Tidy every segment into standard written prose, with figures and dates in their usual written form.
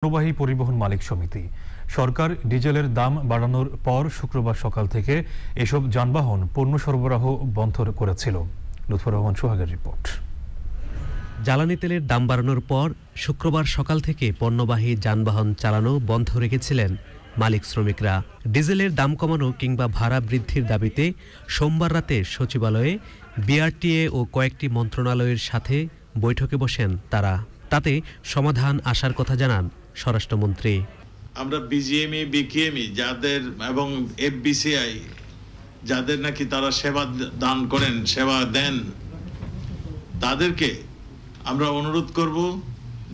পণ্যবাহী পরিবহন মালিক সমিতি সরকার ডিজেলের দাম বাড়ানোর পর শুক্রবার সকাল থেকে এসব যানবাহন পণ্য সরবরাহ বন্ধ করেছিল। লুৎফর রহমান সোহাগের রিপোর্ট। জ্বালানি তেলের দাম বাড়ানোর পর শুক্রবার সকাল থেকে পণ্যবাহী যানবাহন চালানো বন্ধ রেখেছিলেন মালিক শ্রমিকরা। ডিজেলের দাম কমানো কিংবা ভাড়া বৃদ্ধির দাবিতে সোমবার রাতে সচিবালয়ে বিআরটিএ ও কয়েকটি মন্ত্রণালয়ের সাথে বৈঠকে বসেন তারা। তাতে সমাধান আসার কথা জানান স্বরাষ্ট্রমন্ত্রী। আমরা বিজিএমই বিকেএমই যাদের এবং এফবিসিআই যাদের নাকি তারা সেবা দান করেন, সেবা দেন, তাদেরকে আমরা অনুরোধ করব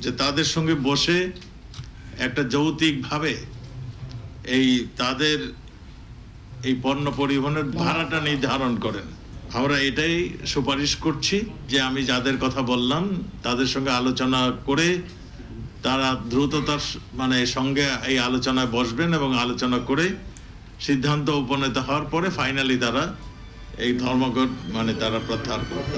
যে তাদের সঙ্গে বসে একটা যৌক্তিকভাবে তাদের এই পণ্য পরিবহনের ভাড়াটা নির্ধারণ করেন। আমরা এটাই সুপারিশ করছি যে আমি যাদের কথা বললাম তাদের সঙ্গে আলোচনা করে তারা দ্রুততার সঙ্গে এই আলোচনায় বসবেন এবং আলোচনা করে সিদ্ধান্ত উপনীত হওয়ার পরে ফাইনালি তারা এই ধর্মঘট তারা প্রত্যাহার করবে।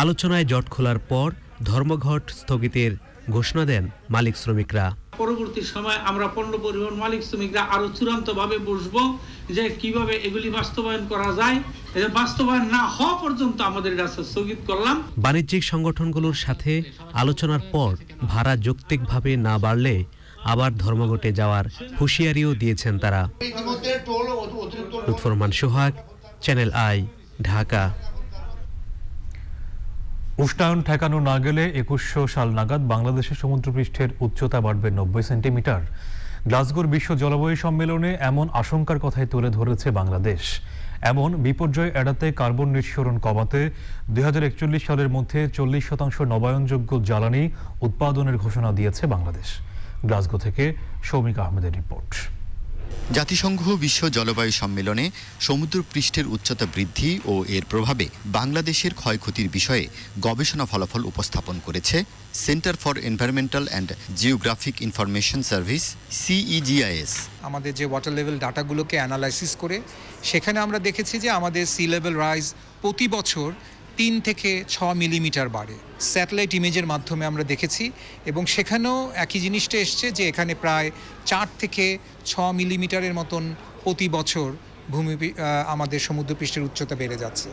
আলোচনায় জট খোলার পর ধর্মঘট স্থগিতের ঘোষণা দেন মালিক শ্রমিকরা। পরবর্তী সময় আমরা পণ্য পরিবহন মালিক শ্রমিকরা আরো চূড়ান্তভাবে বসবো যে কিভাবে এগুলি বাস্তবায়ন করা যায়। বাস্তবায়ন না হওয়া পর্যন্ত আমাদের কাছে স্থগিত করলাম। বাণিজ্যিক সংগঠনগুলোর সাথে আলোচনার পর ভাড়া যৌক্তিকভাবে না বাড়লে আবার ধর্মঘটে যাওয়ার হুঁশিয়ারিও দিয়েছেন তারা। লুৎফর রহমান সোহাগ, চ্যানেল আই, ঢাকা। উষ্ণায়ন ঠেকানো না গেলে 2100 সাল নাগাদ বাংলাদেশের সমুদ্রপৃষ্ঠের উচ্চতা বাড়বে 90 সেন্টিমিটার। গ্লাসগোর বিশ্ব জলবায়ু সম্মেলনে এমন আশঙ্কার কথাই তুলে ধরেছে বাংলাদেশ। এমন বিপর্যয় এড়াতে কার্বন নিঃসরণ কমাতে 2041 সালের মধ্যে 40% নবায়নযোগ্য জ্বালানি উৎপাদনের ঘোষণা দিয়েছে বাংলাদেশ। গ্লাসগো থেকে সৌমিক আহমেদের রিপোর্ট। জাতিসংঘ বিশ্ব জলবায়ু সম্মেলনে সমুদ্রপৃষ্ঠের উচ্চতা বৃদ্ধি ও এর প্রভাবে বাংলাদেশের ক্ষয়ক্ষতির বিষয়ে গবেষণা ফলাফল উপস্থাপন করেছে centre for environmental and geographic information service CEGIS। আমাদের যে ওয়াটার লেভেল ডাটাগুলোকে অ্যানালাইসিস করে সেখানে আমরা দেখেছি যে আমাদের সি লেভেল রাইজ প্রতি বছর 3 থেকে 6 মিলিমিটার বাড়ে। স্যাটেলাইট ইমেজের মাধ্যমে আমরা দেখেছি এবং সেখানেও একই জিনিসটা এসছে যে এখানে প্রায় 4 থেকে 6 মিলিমিটারের মতন প্রতি বছর আমাদের সমুদ্রপৃষ্ঠের উচ্চতা বেড়ে যাচ্ছে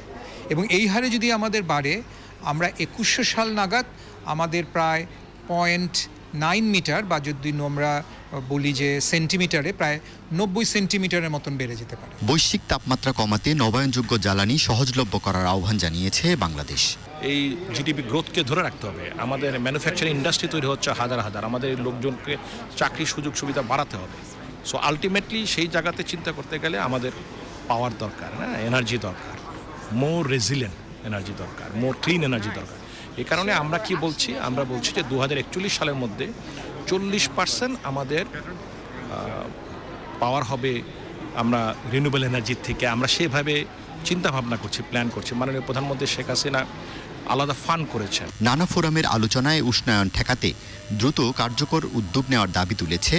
এবং এই হারে যদি আমাদের বাড়ে আমরা 2100 সাল নাগাদ আমাদের প্রায় 0.9 মিটার বা যদি আমরা বলি যে সেন্টিমিটারে প্রায় 90 সেন্টিমিটারের মতন বেড়ে যেতে পারে। বৈশ্বিক তাপমাত্রা কমাতে নবায়নযোগ্য জ্বালানি সহজলভ্য করার আহ্বান জানিয়েছে বাংলাদেশ। এই জিডিপি গ্রোথকে ধরে রাখতে হবে। আমাদের ম্যানুফ্যাকচারিং ইন্ডাস্ট্রি তৈরি হচ্ছে হাজার হাজার, আমাদের লোকজনকে চাকরির সুযোগ সুবিধা বাড়াতে হবে। সো আলটিমেটলি সেই জায়গাতে চিন্তা করতে গেলে আমাদের পাওয়ার দরকার, এনার্জি দরকার, মোর রেজিলিয়েন্ট এনার্জি দরকার, মোর ক্লিন এনার্জি দরকার। এই কারণে আমরা কি বলছি, আমরা বলছি যে 2041 সালের মধ্যে 40% আমাদের পাওয়ার হবে আমরা রিনিউয়েবল এনার্জির থেকে। আমরা সেভাবে চিন্তা ভাবনা করছি, প্ল্যান করছি। মাননীয় প্রধানমন্ত্রী শেখ হাসিনা আলাদা ফান্ড করেছেন। নানা ফোরামের আলোচনায় উষ্ণায়ন ঠেকাতে দ্রুত কার্যকর উদ্যোগ নেওয়ার দাবি তুলেছে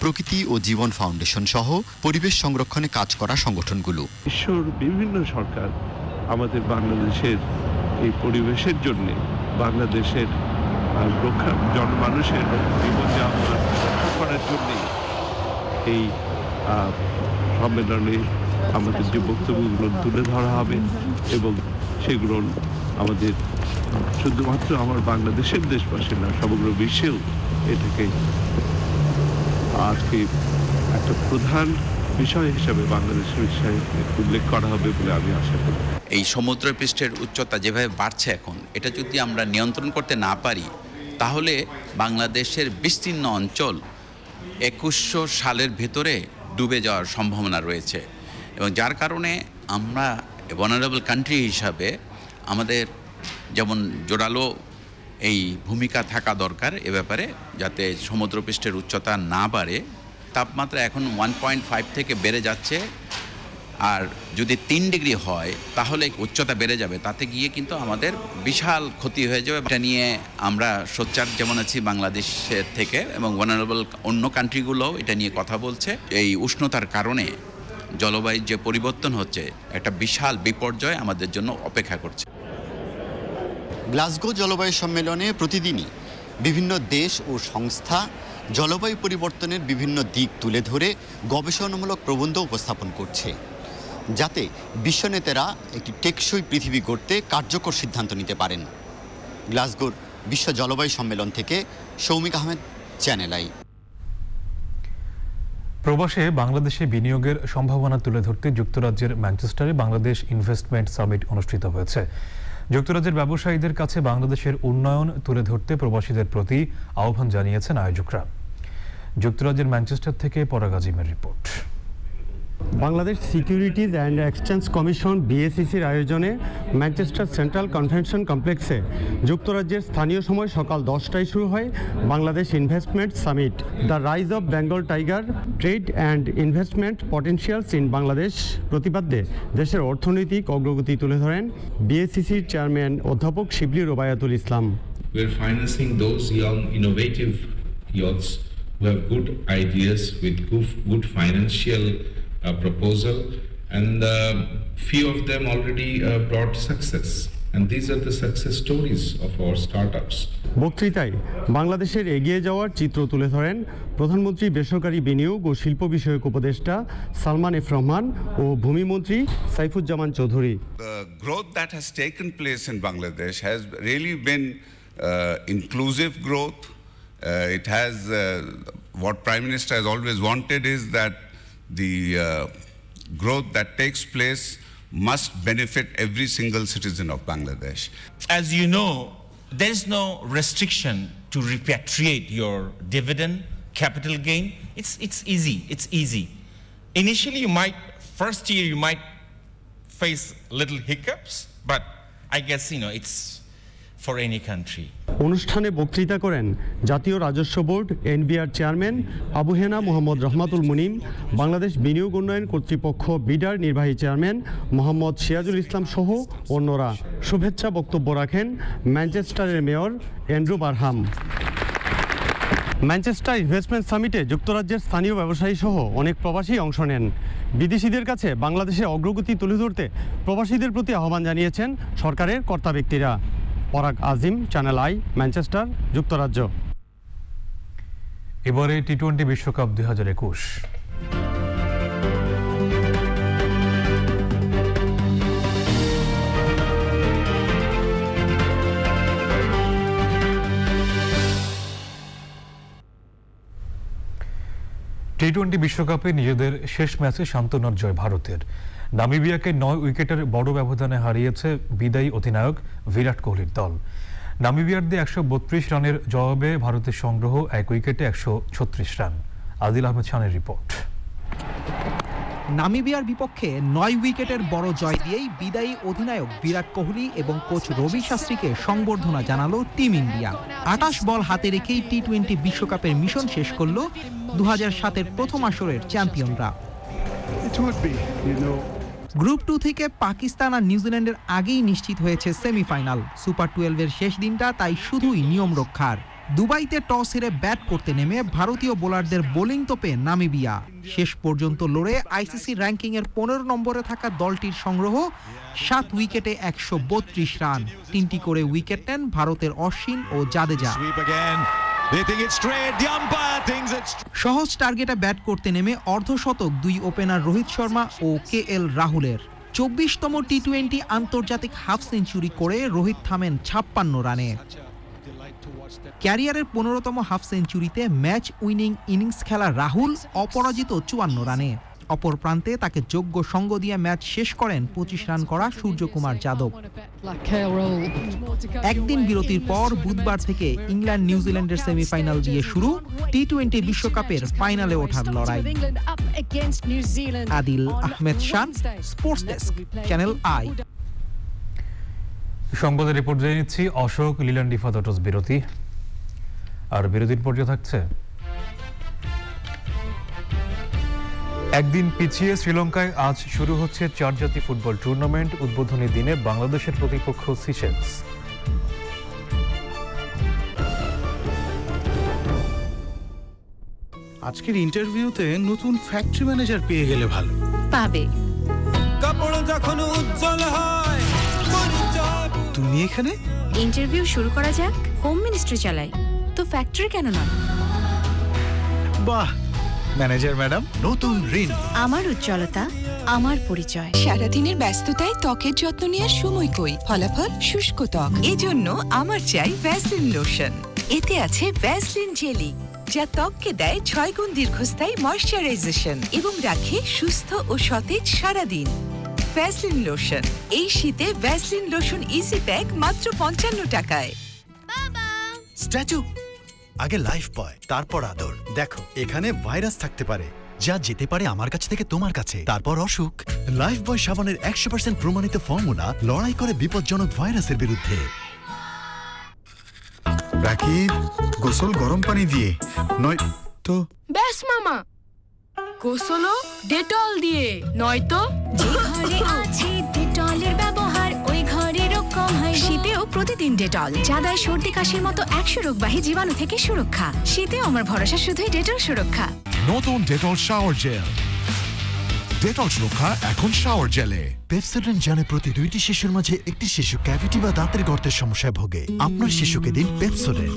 প্রকৃতি ও জীবন ফাউন্ডেশন সহ পরিবেশ সংরক্ষণে কাজ করা সংগঠনগুলো। বিশ্বের বিভিন্ন সরকার আমাদের বাংলাদেশের এই পরিবেশের জন্য, বাংলাদেশের জনমানুষের জীবনযাপন রক্ষা করার জন্য এই সম্মেলনে আমাদের যে বক্তব্যগুলো তুলে ধরা হবে এবং সেগুলো আমাদের শুধুমাত্র আমার বাংলাদেশের দেশবাসী না, সমগ্র বিশ্বেও এটাকে আজকে একটা প্রধান বিষয় হিসাবে বাংলাদেশের বিষয়ে উল্লেখ করা হবে বলে আমি আশা করি। এই সমুদ্রপৃষ্ঠের উচ্চতা যেভাবে বাড়ছে এখন, এটা যদি আমরা নিয়ন্ত্রণ করতে না পারি তাহলে বাংলাদেশের বিস্তীর্ণ অঞ্চল 2100 সালের ভেতরে ডুবে যাওয়ার সম্ভাবনা রয়েছে এবং যার কারণে আমরা ভালনারেবল কান্ট্রি হিসাবে আমাদের যেমন জোরালো এই ভূমিকা থাকা দরকার এ ব্যাপারে, যাতে সমুদ্রপৃষ্ঠের উচ্চতা না বাড়ে। তাপমাত্রা এখন 1.5 থেকে বেড়ে যাচ্ছে, আর যদি 3 ডিগ্রি হয় তাহলে উচ্চতা বেড়ে যাবে। তাতে গিয়ে কিন্তু আমাদের বিশাল ক্ষতি হয়ে যাবে। এটা নিয়ে আমরা সোচ্চার যেমন আছি বাংলাদেশের থেকে, এবং ভালনারেবল অন্য কান্ট্রিগুলোও এটা নিয়ে কথা বলছে। এই উষ্ণতার কারণে জলবায়ুর যে পরিবর্তন হচ্ছে, একটা বিশাল বিপর্যয় আমাদের জন্য অপেক্ষা করছে। গ্লাসগো জলবায়ু সম্মেলনে প্রতিদিনই বিভিন্ন দেশ ও সংস্থা জলবায়ু পরিবর্তনের বিভিন্ন দিক তুলে ধরে গবেষণামূলক প্রবন্ধ উপস্থাপন করছে, যাতে বিশ্বনেতারা একটি টেকসই পৃথিবী গড়তে কার্যকর সিদ্ধান্ত নিতে পারেন। গ্লাসগোর বিশ্ব জলবায়ু সম্মেলন থেকে সৌমিক আহমেদ, চ্যানেল আই। প্রবাসে বাংলাদেশে বিনিয়োগের সম্ভাবনা তুলে ধরতে যুক্তরাজ্যের ম্যানচেস্টারে বাংলাদেশ ইনভেস্টমেন্ট সামিট অনুষ্ঠিত হয়েছে। যুক্তরাজ্যের ব্যবসায়ীদের কাছে বাংলাদেশের উন্নয়ন তুলে ধরতে প্রবাসীদের প্রতি আহ্বান জানিয়েছেন আয়োজকরা। যুক্তরাজ্যের ম্যানচেস্টার থেকে পরাগ আজিমের রিপোর্ট। Bangladesh securities and exchange commission বিএসইসির আয়োজনে ম্যানচেস্টার সেন্ট্রাল কনভেনশন কমপ্লেক্সে যুক্তরাজ্যের স্থানীয় সময় সকাল 10টায় শুরু হয় Bangladesh investment summit. The rise of Bengal tiger, trade and investment potentials in Bangladesh প্রতিপাদ্যে দেশের অর্থনৈতিক অগ্রগতি তুলে ধরেন বিএসইসির চেয়ারম্যান অধ্যাপক শিবলি রোবায়াতুল ইসলাম। We're financing those young innovative youths who have good ideas with good financial proposal, and few of them already brought success, and these are the success stories of our startups. বক্তৃতায় বাংলাদেশের এগিয়ে যাওয়ার চিত্র তুলে ধরেন প্রধানমন্ত্রী বেসরকারি বিনিয়োগ ও শিল্প বিষয়ক উপদেষ্টা সালমান এফ রহমান ও ভূমিমন্ত্রী Saifuzzaman Chowdhury. The growth that has taken place in Bangladesh has really been inclusive growth. It has what Prime Minister has always wanted is that the growth that takes place must benefit every single citizen of Bangladesh. As you know, there is no restriction to repatriate your dividend, capital gain. It's easy. Initially, first year you might face little hiccups, but I guess, it's for any country. অনুষ্ঠানে বক্তৃতা করেন জাতীয় রাজস্ব board NBR chairman Abu Hena Mohammad রহমাতুল মুনিম, বাংলাদেশ বিনিয়োগ উন্নয়ন কর্তৃপক্ষ বিডার নির্বাহী chairman Mohammad Sirajul Islam সহ অন্যরা। শুভেচ্ছা বক্তব্য রাখেন ম্যানচেস্টারের mayor Andrew Barham. Manchester investment সামিটে যুক্তরাজ্যের স্থানীয় ব্যবসায়ী সহ অনেক প্রবাসী অংশ নেন। বিদেশিদের কাছে বাংলাদেশের অগ্রগতি তুলে ধরতে প্রবাসীদের প্রতি আহ্বান জানিয়েছেন সরকারের কর্তা ব্যক্তিরা। পরাগ আজিম, চ্যানেল আই, ম্যানচেস্টার, যুক্তরাজ্য। এবারে টি-20 বিশ্বকাপ 2021। টি-20 বিশ্বকাপে নিজেদের শেষ ম্যাচে সান্ত্বনার জয় ভারতের। নামিবিয়াকে 9 উইকেটের বড় ব্যবধানে হারিয়েছে বিদায়ী অধিনায়ক বিরাট কোহলির দল। নামিবিয়ারদের 132 রানের জবাবে ভারতের সংগ্রহ 1 উইকেটে 136 রান। আদিল আহমেদ খানের রিপোর্ট। নামিবিয়ার বিপক্ষে 9 উইকেটের বড় জয় দিয়েই বিদায়ী অধিনায়ক বিরাট কোহলি এবং কোচ রবি শাস্ত্রীকে সংবর্ধনা জানালো টিম ইন্ডিয়া। 28 বল হাতে রেখেই টি-20 বিশ্বকাপের মিশন শেষ করল 2007-এর প্রথম আসরের চ্যাম্পিয়নরা। গ্রুপ 2 থেকে পাকিস্তান আর নিউজিল্যান্ডের আগেই নিশ্চিত হয়েছে সেমিফাইনাল। সুপার 12-এর শেষ দিনটা তাই শুধুই নিয়ম রক্ষার। দুবাইতে টস হেরে ব্যাট করতে নেমে ভারতীয় বোলারদের বোলিং তোপে নামিবিয়া। শেষ পর্যন্ত লড়ে আইসিসি র্যাঙ্কিংয়ের 15 নম্বরে থাকা দলটির সংগ্রহ 7 উইকেটে 132 রান। 3টি করে উইকেট নেন ভারতের অশ্বিন ও জাদেজা। সহজ টার্গেটে ব্যাট করতে নেমে অর্ধশতক 2 ওপেনার রোহিত শর্মা ও কেএল রাহুলের। 24তম টি-20 আন্তর্জাতিক হাফ সেঞ্চুরি করে রোহিত থামেন 56 রানে। ক্যারিয়ারের 15তম হাফ সেঞ্চুরিতে ম্যাচ উইনিং ইনিংস খেলা রাহুল অপরাজিত 54 রানে। অপর প্রান্তে তাকে যোগ্য সঙ্গ দিয়ে ম্যাচ শেষ করেন 25 রান করা সূর্যকুমার যাদব। একদিন বিরতির পর বুধবার থেকে ইংল্যান্ড নিউজিল্যান্ডের সেমিফাইনাল দিয়ে শুরু টি-20 বিশ্বকাপের ফাইনালে ওঠার লড়াই। Adil Ahmed Khan, sports desk, channel I. সংবাদের রিপোর্ট জানিয়েছি অশোক লিল্যান্ড ডিফাদটস বিরতি। আর বিরতির পর্যায়ে থাকছে একদিন পিছিয়ে শ্রীলঙ্কায় আজ শুরু হচ্ছে 4 জাতি ফুটবল টুর্নামেন্ট। উদ্বোধনী দিনে বাংলাদেশের প্রতিপক্ষ সিশেলস। আজকের ইন্টারভিউতে নতুন ফ্যাক্টরি ম্যানেজার পেয়ে গেলে ভালো। পাবে। কাপড় যখন উজ্জ্বল হয় তুমি এখানে? ইন্টারভিউ শুরু করা যাক। হোম মিনিস্ট্রি চালাই তো ফ্যাক্টরি কেন নয়? বাহ, ম্যানেজার ম্যাডাম, নতুন ঋণ। আমার উজ্জ্বলতা আমার পরিচয়। সারাদিনের ব্যস্ততায় ত্বকের যত্ন নেওয়ার সময় কই, ফলাফল শুষ্ক ত্বক। এজন্য আমার চাই ভ্যাসলিন লোশন। এতে আছে ভ্যাসলিন জেলি, যা ত্বককে দেয় 6 গুণ দীর্ঘস্থায়ী ময়শ্চারাইজেশন এবং রাখে সুস্থ ও সতেজ সারাদিন। ভ্যাসলিন লোশন, এই শীতে ভ্যাসলিন লোশন ইজি প্যাক মাত্র 55 টাকায়। স্ট্যাচু আগে লাইফ বয়, তারপর আদর। দেখো, এখানে ভাইরাস থাকতে পারে যা যেতে পারে আমার কাছ থেকে তোমার কাছে, তারপর অসুখ। লাইফ বয় সাবানের 100% প্রমাণিত ফর্মুলা লড়াই করে বিপজ্জনক ভাইরাসের বিরুদ্ধে। রাকিব, গোসল গরম পানি দিয়ে নয় তো। ব্যাস মামা, গোসলও ডেটল দিয়ে, নয়তো যে ঘরে আছে ডেটলের ব্যবহার ওই ঘরেরও কম হয়। শীতেও প্রতিদিন ডেটল, যা দেয় সর্দি কাশির মতো 100 রোগবাহী জীবাণু থেকে সুরক্ষা। শীতেও আমার ভরসা শুধুই ডেটল সুরক্ষা। নতুন ডেটল শাওয়ার জেল। ডেটল সুরক্ষা এখন শাওয়ার জেলে। পেপসোডেন্ট জানে প্রতি 2টি শিশুর মাঝে একটি শিশু ক্যাভিটি বা দাঁতের গর্তের সমস্যায় ভোগে। আপনার শিশুকে দিন পেপসোডেন্ট।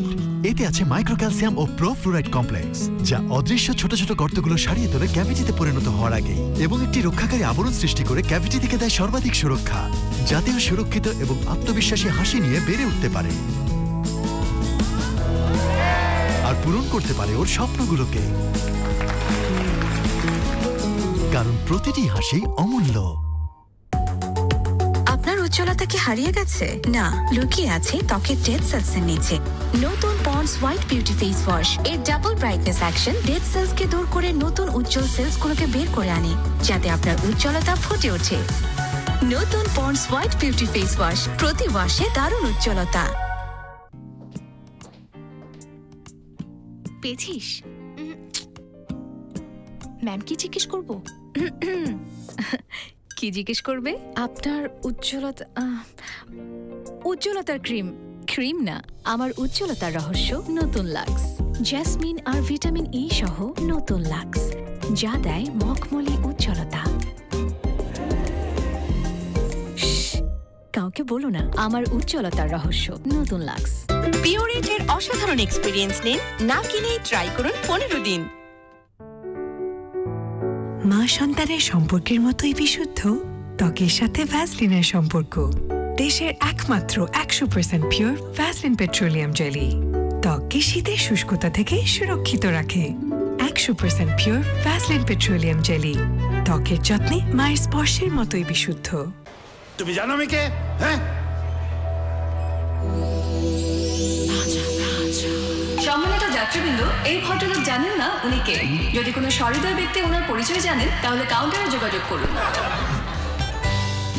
এতে আছে মাইক্রোক্যালসিয়াম ও প্রোফ্লুরাইড কমপ্লেক্স, যা অদৃশ্য ছোট ছোট গর্তগুলো সারিয়ে তোলে ক্যাভিটিতে পরিণত হওয়ার আগে, এবং একটি রক্ষাকারী আবরণ সৃষ্টি করে ক্যাভিটি থেকে দেয় সর্বাধিক সুরক্ষা, যাতে ও সুরক্ষিত এবং আত্মবিশ্বাসী হাসি নিয়ে বেড়ে উঠতে পারে আর পূরণ করতে পারে ওর স্বপ্নগুলোকে, কারণ প্রতিটি হাসি অমূল্য। আপনার উজ্জ্বলতা কি হারিয়ে গেছে? না, লুকিয়ে আছে ত্বকের ডেড সেলসের নিচে। নতুন Pond's white beauty face wash এর ডাবল ব্রাইটনেস অ্যাকশন ডেড সেলসকে দূর করে নতুন উজ্জ্বল সেলসগুলোকে বের করে আনে, যাতে আপনার উজ্জ্বলতা ফুটে ওঠে। নতুন Pond's white beauty face wash, প্রতি ওয়াশে দারুণ উজ্জ্বলতা। পেয়েছিস? ম্যাম কি জিজ্ঞেস করবো? কি জিজ্ঞেস করবে? আপনার উজ্জ্বলতার ক্রিম। ক্রিম না, আমার উজ্জ্বলতার রহস্য নতুন লাক্স। জেসমিন আর ভিটামিন ই সহ নতুন লাক্স, যা দেয় মখমলি উজ্জ্বলতা। কাউকে বলো না আমার উজ্জ্বলতার রহস্য নতুন লাক্স। পিওরেটের অসাধারণ এক্সপিরিয়েন্স নিন, না কিনেই ট্রাই করুন 15 দিন। মা সন্তানের সম্পর্কের মতোই বিশুদ্ধ ত্বকের সাথে ভ্যাসলিনের সম্পর্ক। দেশের একমাত্র 100% পিওর ভ্যাসলিন পেট্রোলিয়াম জেলি ত্বককে শীতের শুষ্কতা থেকে সুরক্ষিত রাখে। 100% পিওর ভ্যাসলিন পেট্রোলিয়াম জেলি, ত্বকের যত্নে মায়ের স্পর্শের মতোই বিশুদ্ধ। তুমি জানো আমি কে? হ্যাঁ, সম্মানিত যাত্রীবৃন্দ, এই ভদ্রলোক জানেন না উনি কে। যদি কোনো সহৃদয় ব্যক্তি ওনার পরিচয় জানেন, তাহলে কাউন্টারে যোগাযোগ করুন।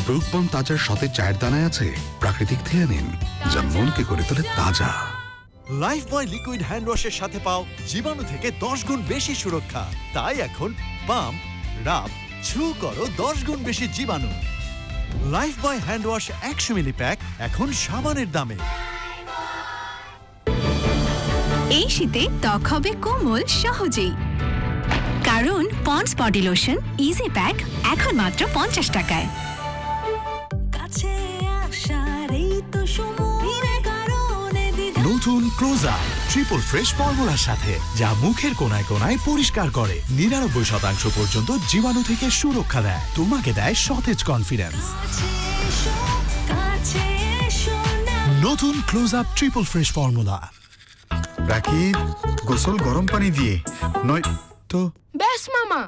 ব্রুকবন তাজার সতেজ চায়ের দানায় আছে প্রাকৃতিক থেয়ানিন, যা মনকে করে তোলে তাজা। লাইফ বয় লিকুইড হ্যান্ড ওয়াশের সাথে পাও জীবাণু থেকে 10 গুণ বেশি সুরক্ষা। তাই এখন পাম্প, রাব, ছু করো 10 গুণ বেশি জীবাণু। লাইফ বয় হ্যান্ড ওয়াশ 100 মিলি প্যাক এখন সাবানের দামে। এই শীতে ত্বক হবে কোমল সহজেই, কারণ Pond's body lotion easy pack এখন মাত্র 50 টাকায়। নতুন ক্লোজ আপ ট্রিপল ফ্রেশ ফর্মুলার সাথে, যা মুখের কোনায় কোনায় পরিষ্কার করে, 99% পর্যন্ত জীবাণু থেকে সুরক্ষা দেয়, তোমাকে দেয় সতেজ কনফিডেন্স। নতুন Closeup triple fresh formula. Rakib, গোসল গরম পানি দিয়ে নয় তো। ব্যাস মামা,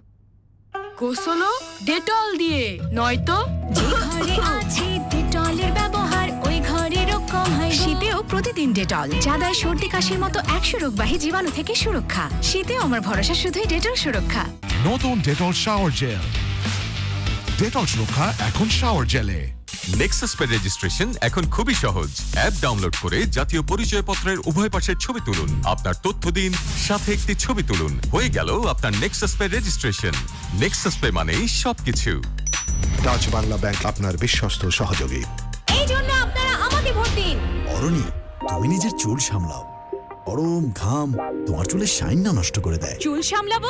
গোসলও ডেটল দিয়ে, নয়তো যে ঘরে আছে ডেটলের ব্যবহার ওই ঘরেরও কম হয়। শীতেও প্রতিদিন ডেটল, যা দেয় সর্দি কাশির মতো 100 রোগবাহী জীবাণু থেকে সুরক্ষা। শীতেও আমার ভরসা শুধুই ডেটল সুরক্ষা। নতুন ডেটল শাওয়ার জেল। ডেটল সুরক্ষা এখন শাওয়ার জেলে। নেক্সাস পে রেজিস্ট্রেশন এখন খুবই সহজ। অ্যাপ ডাউনলোড করে জাতীয় পরিচয়পত্রের উভয় পাশের ছবি তুলুন, আপনার তথ্য দিন, সাথে একটি ছবি তুলুন, হয়ে গেল আপনার Nexus pay registration. Nexus pay মানেই সবকিছু। ডাচ বাংলা ব্যাংক আপনার বিশ্বস্ত সহযোগী। এই জন্য আপনারা আমাকে ভোট দিন। অরুণী, তুমি নিজের চুল সামলাও। গরম ঘাম তোমার চুলের শাইন না নষ্ট করে দেয়। চুল সামলাবো,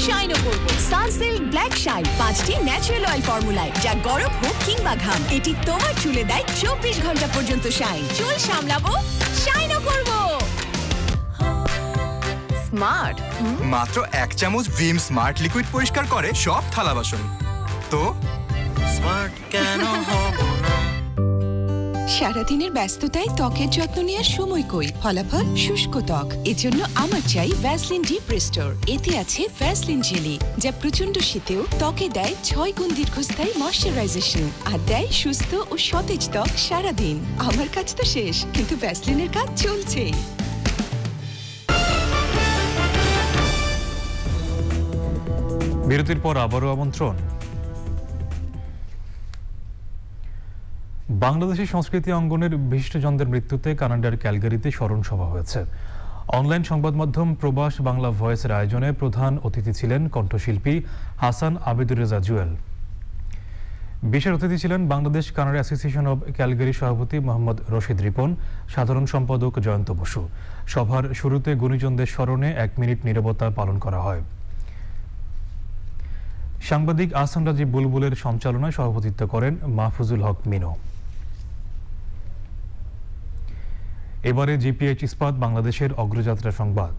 শাইনও করবো। সানসিল্ক ব্ল্যাক শাইন 5টি ন্যাচারাল অয়েল ফর্মুলায়, যা গরম হোক কিংবা ঘাম, এটি তোমার চুলে দেয় 24 ঘন্টা পর্যন্ত শাইন। চুল সামলাবো, শাইনও করবো। স্মার্ট। মাত্র 1 চামচ ভিম স্মার্ট লিকুইড পরিষ্কার করে সব থালা বাসন। তো স্মার্ট কেন হব না? সারাদিনের ব্যস্ততায় ত্বকের যত্ন নেওয়ার সময় কই? ফলাফল শুষ্ক ত্বক। এজন্য আমার চাই ভ্যাসলিন ডিপ রিস্টোর। এতে আছে ভ্যাসলিন জেলি, যা প্রচন্ড শীতেও ত্বকে দেয় 6 গুণ দীর্ঘস্থায়ী ময়শ্চারাইজেশন আর দেয় সুস্থ ও সতেজ ত্বক সারাদিন। আমার কাজ তো শেষ, কিন্তু ভ্যাসলিনের কাজ চলছে। বিরতির পর আবারও আমন্ত্রণ। বাংলাদেশের সংস্কৃতি অঙ্গনের বিশিষ্টজনদের মৃত্যুতে কানাডার ক্যালগারিতে স্মরণ সভা হয়েছে। অনলাইন সংবাদ মাধ্যম প্রবাস বাংলা ভয়েসের আয়োজনে প্রধান অতিথি ছিলেন কণ্ঠশিল্পী হাসান আবেদুর রেজা জুয়েল। বিশেষ অতিথি ছিলেন Bangladesh Canada association of Calgary সভাপতি মোহাম্মদ রশিদ রিপন, সাধারণ সম্পাদক জয়ন্ত বসু। সভার শুরুতে গুণীজনদের স্মরণে 1 মিনিট নীরবতা পালন করা হয়। সাংবাদিক আহসান রাজীব বুলবুলের সঞ্চালনায় সভাপতিত্ব করেন মাহফুজুল হক মিনো। এবারে জিপিএইচ ইস্পাত বাংলাদেশের অগ্রযাত্রা সংবাদ।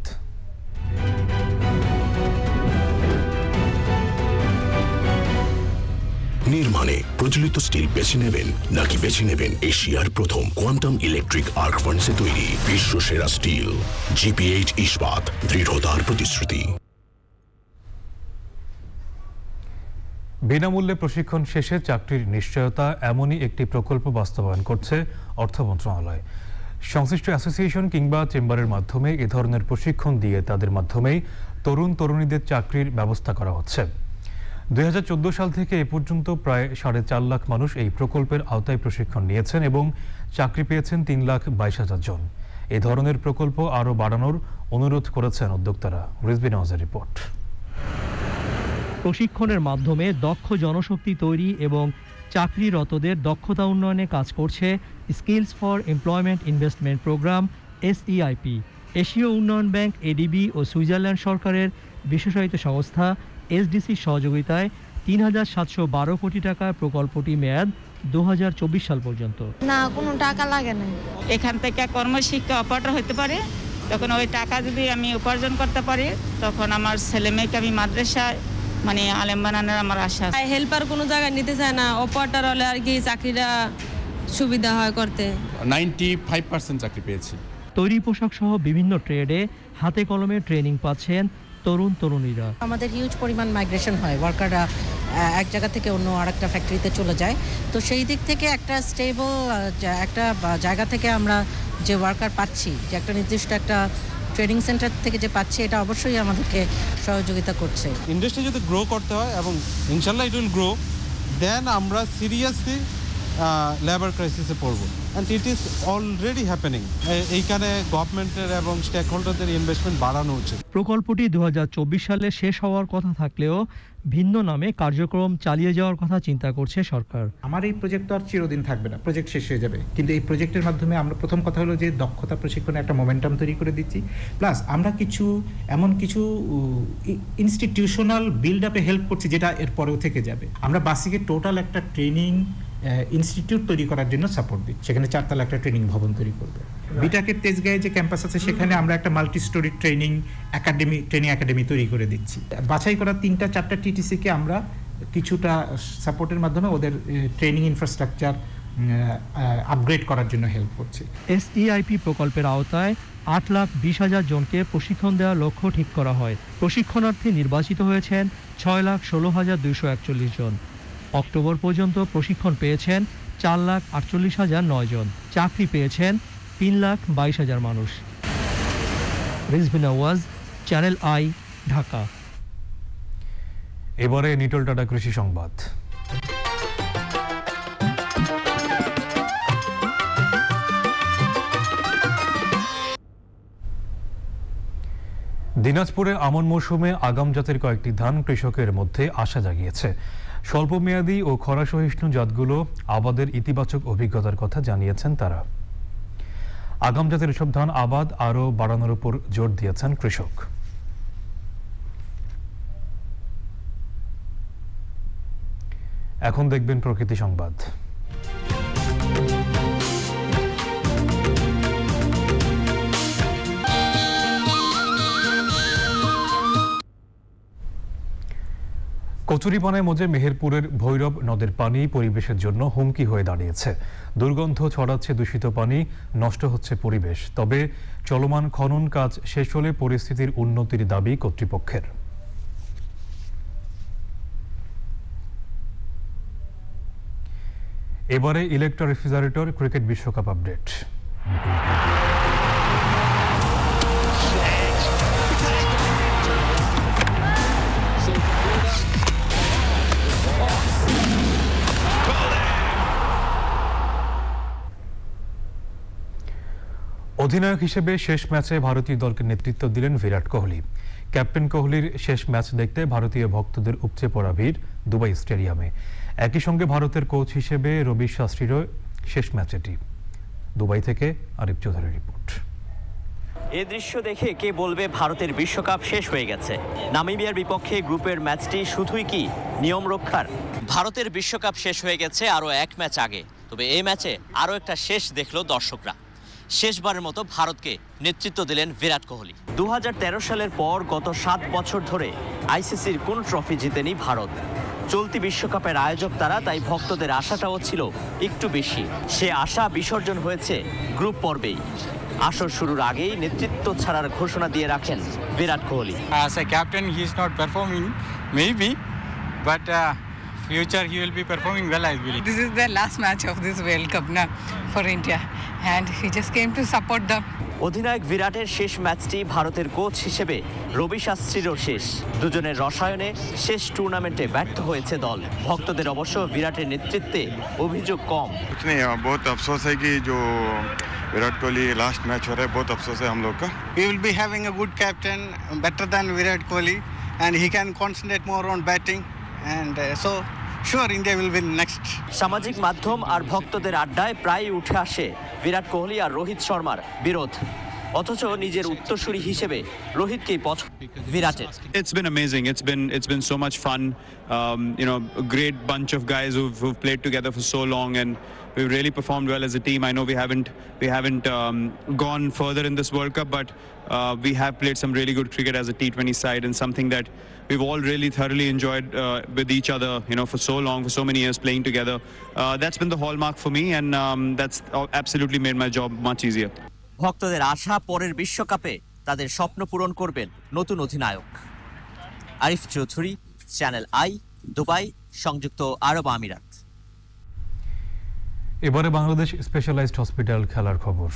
নির্মাণে প্রচলিত স্টিল বেছে নেবেন নাকি বেছে নেবেন এশিয়ার প্রথম কোয়ান্টাম ইলেকট্রিক আর্ক ফার্নেসে তৈরি বিশ্বসেরা স্টিল? জিপিএইচ ইস্পাত, দৃঢ়তার প্রতিশ্রুতি। বিনামূল্যে প্রশিক্ষণ শেষে চাকরির নিশ্চয়তা, এমনই একটি প্রকল্প বাস্তবায়ন করছে অর্থ মন্ত্রণালয়। সংশ্লিষ্ট অ্যাসোসিয়েশন কিংবা চেম্বারের মাধ্যমে এ ধরনের প্রশিক্ষণ দিয়ে তাদের মাধ্যমেই তরুণ তরুণীদের চাকরির ব্যবস্থা করা হচ্ছে। 2014 সাল থেকে এ পর্যন্ত প্রায় 4.5 লাখ মানুষ এই প্রকল্পের আওতায় প্রশিক্ষণ নিয়েছেন এবং চাকরি পেয়েছেন 3,22,000 জন। এ ধরনের প্রকল্প আরও বাড়ানোর অনুরোধ করেছেন উদ্যোক্তারা। রিজভি নওয়াজের রিপোর্ট। প্রশিক্ষণের মাধ্যমে দক্ষ জনশক্তি তৈরি এবং চাকরিরতদের দক্ষতা উন্নয়নে কাজ করছে Skills for Employment Investment Program SEIP। এশীয় উন্নয়ন ব্যাংক ADB ও সুইজারল্যান্ড সরকারের বিশেষায়িত সংস্থা SDCর সহযোগিতায় 3,712 কোটি টাকার প্রকল্পটি মেয়াদ 2024 সাল পর্যন্ত। না, কোনো টাকা লাগে না। এখান থেকে কর্মশিক্ষা অপারেটর হতে পারে, তখন ওই টাকা যদি আমি উপার্জন করতে পারি তখন আমার ছেলে মেয়েকে আমি মাদ্রাসায় আলেম বানানোর আমার আশা। হেল্পার কোনো জায়গায় নিতে চায় না, অপারেটর হলে আর কি চাকরিটা সুবিধা হয় করতে। 95% চাকরি পেয়েছি। তৈরি পোশাক সহ বিভিন্ন ট্রেডে হাতে কলমে ট্রেনিং পাচ্ছেন তরুণ তরুণীরা। আমাদের হিউজ পরিমাণ মাইগ্রেশন হয়, ওয়ার্কাররা এক জায়গা থেকে অন্য আরেকটা ফ্যাক্টরিতে চলে যায়। তো সেই দিক থেকে একটা স্টেবল একটা জায়গা থেকে আমরা যে ওয়ার্কার পাচ্ছি, যে একটা নির্দিষ্ট একটা ট্রেনিং সেন্টার থেকে যে পাচ্ছি, এটা অবশ্যই আমাদেরকে সহযোগিতা করছে। ইন্ডাস্ট্রি যদি গ্রো করতে হয় এবং ইনশাল্লাহ ইট উইল গ্রো, দেন আমরা সিরিয়াসলি লেবার ক্রাইসিসে পড়ব। And it is already happening. এইখানে গভর্নমেন্টের এবং স্টেক হোল্ডারদের ইনভেস্টমেন্ট বাড়ানো উচিত। প্রকল্পটি 2024 সালে শেষ হওয়ার কথা থাকলেও ভিন্ন নামে কার্যক্রম চালিয়ে যাওয়ার কথা চিন্তা করছে সরকার। আমার এই প্রজেক্ট তো আর চিরদিন থাকবে না, প্রজেক্ট শেষ হয়ে যাবে, কিন্তু এই প্রজেক্টের মাধ্যমে আমরা প্রথম কথা হলো যে দক্ষতা প্রশিক্ষণে একটা মোমেন্টাম তৈরি করে দিচ্ছি, প্লাস আমরা এমন কিছু ইনস্টিটিউশনাল বিল্ড আপে হেল্প করছি যেটা এর পরেও থেকে যাবে। আমরা বাসিকে টোটাল একটা ট্রেনিং ইনস্টিটিউট তৈরি করার জন্য সাপোর্ট দিই, সেখানে 4 তলা একটা ট্রেনিং ভবন তৈরি করবে। বিটাকের তেজগাঁয়ে যে ক্যাম্পাস আছে সেখানে আমরা একটা মাল্টি স্টোরি ট্রেনিং একাডেমি তৈরি করে দিচ্ছি। বাছাই করা 3-4টা TTC-কে আমরা কিছুটা সাপোর্টের মাধ্যমে ওদের ট্রেনিং ইনফ্রাস্ট্রাকচার আপগ্রেড করার জন্য হেল্প করছি। SEIP প্রকল্পের আওতায় 8,20,000 জনকে প্রশিক্ষণ দেওয়ার লক্ষ্য ঠিক করা হয়। প্রশিক্ষণার্থী নির্বাচিত হয়েছেন 6,16,241 জন। অক্টোবর পর্যন্ত প্রশিক্ষণ পেয়েছেন 4,48,009 জন। চাকরি পেয়েছেন 3,22,000 মানুষ। Rizvi Nawaz, channel I, Dhaka. এবারে নিটল টাটা কৃষি সংবাদ। দিনাজপুরে আমন মৌসুমে আগাম জাতের কয়েকটি ধান কৃষকের মধ্যে আশা জাগিয়েছে। স্বল্পমেয়াদী ও খরা সহিষ্ণু জাতগুলো আবাদের ইতিবাচক অভিজ্ঞতার কথা জানিয়েছেন তারা। আগাম জাতের এসব ধান আবাদ আরও বাড়ানোর উপর জোর দিয়েছেন কৃষক। এখন দেখবেন প্রকৃতি সংবাদ। কচুরিপানায় মজে মেহেরপুরের ভৈরব নদের পানি পরিবেশের জন্য হুমকি হয়ে দাঁড়িয়েছে। দুর্গন্ধ ছড়াচ্ছে দূষিত পানি, নষ্ট হচ্ছে পরিবেশ। তবে চলমান খনন কাজ শেষ হলে পরিস্থিতির উন্নতির দাবি কর্তৃপক্ষের। এবারে ইলেকট্রা রেফ্রিজারেটর ক্রিকেট বিশ্বকাপ আপডেট। অধিনায়ক হিসেবে শেষ ম্যাচে ভারতীয় দলকে নেতৃত্ব দিলেন বিরাট কোহলি। ক্যাপ্টেন কোহলির শেষ ম্যাচ দেখতে ভারতীয় ভক্তদের উপচে পড়া ভিড় দুবাই স্টেডিয়ামে। একই সঙ্গে ভারতের কোচ হিসেবে রবি শাস্ত্রীরও শেষ ম্যাচ এটি। দুবাই থেকে আরিফ চৌধুরীর রিপোর্ট। এ দৃশ্য দেখে কে বলবে ভারতের বিশ্বকাপ শেষ হয়ে গেছে? নামিবিয়ার বিপক্ষে গ্রুপের ম্যাচটি শুধুই কি নিয়ম রক্ষার? ভারতের বিশ্বকাপ শেষ হয়ে গেছে আরও এক ম্যাচ আগে। তবে এই ম্যাচে আরও একটা শেষ দেখল দর্শকরা। শেষবারের মতো ভারতকে নেতৃত্ব দিলেন বিরাট কোহলি। 2013 সালের পর গত 7 বছর ধরে আইসিসির কোন ট্রফি জিতেনি ভারত। চলতি বিশ্বকাপের আয়োজক তারা, তাই ভক্তদের আশাটাও ছিল একটু বেশি। সে আশা বিসর্জন হয়েছে গ্রুপ পর্বেই। আসর শুরুর আগেই নেতৃত্ব ছাড়ার ঘোষণা দিয়ে রাখেন Virat Kohli. As a captain, he is not performing, maybe, but future he will be performing well, I believe. This is the last match of this World Cup now for India, and he just came to support them. অধিনায়ক বিরাটের শেষ ম্যাচটি ভারতের coach হিসেবে রবি শাস্ত্রীরও শেষ। দুজনের রসায়নে শেষ টুর্নামেন্টে ব্যর্থ হয়েছে দল। ভক্তদের অবশ্য বিরাটের নেতৃত্বে অভিযোগ কম। बहुत अफसोस है कि जो विराट कोहली लास्ट मैच हो रहा है, बहुत अफसोस है हम लोग का। We will be having a good captain, better than Virat Kohli, and he can concentrate more on batting, and so sure India will win next. সামাজিক মাধ্যম আর ভক্তদের আড্ডায় প্রায় উঠে আসে বিরাট কোহলি আর রোহিত শর্মার বিরোধ। অথচ নিজের উত্তরসূরি হিসেবে রোহিতকেই পছন্দ বিরাটের। It's been amazing. It's been so much fun. A great bunch of guys who've played together for so long, and we've really performed well as a team. I know we haven't gone further in this World Cup, but we have played some really good cricket as a T20 side, and something that we've all really thoroughly enjoyed with each other, for so long, for so many years playing together. That's been the hallmark for me, and that's absolutely made my job much easier. ভক্তদের আশা পরের বিশ্বকাপে তাদের স্বপ্ন পূরণ করবেন নতুন অধিনায়ক। Arif Chowdhury, channel I, Dubai, সংযুক্ত আরব আমিরাত। এবারে বাংলাদেশ স্পেশালাইজড হসপিটাল খেলার খবর।